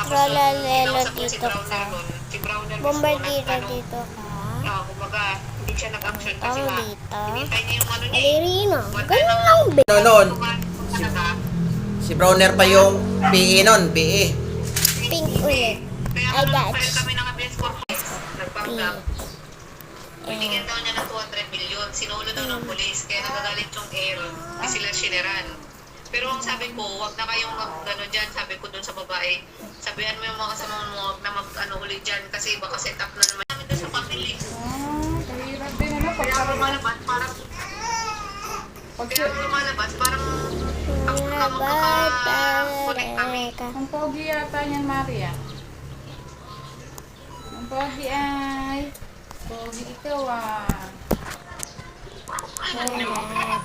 Trolalelo dito ka. Si Browner mismo Bombardiro dito ka. kumbaga, hindi siya nag-action kasi Ang nga, dito. hinintay niya yung ano niya. Alirino. Ganun lang ba? Noon, Talaga. si Browner pa yung PE nun, PE. Pink ulit. Kaya Ay, nung Dutch. file kami ng abuse for nagpanggap. P. Binigyan daw niya ng 200 million. Sinulo daw ng polis. Kaya nagagalit yung air. Hindi sila sineran. Pero ang sabi ko, wag na kayong mag-ano dyan. Sabi ko dun sa babae, sabihan mo yung mga kasama mo, wag na mag-ano ulit dyan kasi baka set up na naman namin dun sa family. Kahirap din ano, Kaya lumalabas parang ang magkaka-connect kami. ang pogi yata niyan, Maria. Ang pogi ay, pogi ito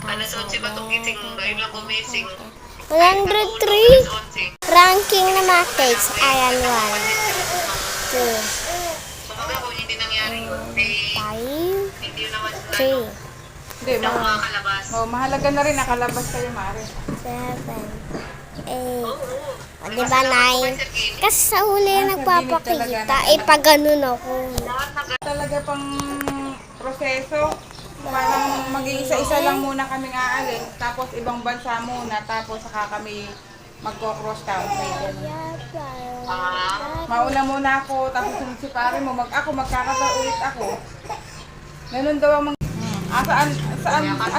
Alas 11 ba itong gising? Ngayon lang gumising. 103. Ranking na mga cakes. Ayan, 1, 2, Kumaga kung hindi nangyari yun, eh, 5, hindi yun naman 3, Hindi, na makakalabas. mahalaga na rin nakalabas kayo, Maria. 7, 8. Oo. O, diba, 9? Kasi sa huli nagpapakita. Eh, pag ganun ako. Talaga pang proseso. Parang mag-iisa-isa lang muna kaming aalis, tapos ibang bansa muna, tapos saka kami magko-cross country. Mauna muna ako, tapos sunod si pare mo, magkakasal ulit ako. Ganun daw ang saan? Sabi nga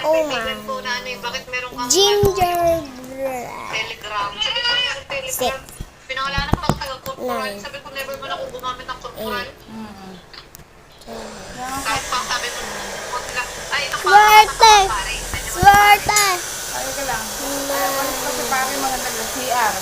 Oh, sa kaibigan ko, nanay, bakit meron kang Gingerbread. Telegram? Sabi ko, yung Telegram. 6, Pinangalanan pa ako taga-corporal. Nine. Sabi ko, never mo na akong gumamit ng corporal. Kahit pa sabi mo, huwag lang. Ay, ito pa. Swerte! Pare, Swerte! Ayaw ka lang. Ayaw kasi pare mga nag-CR.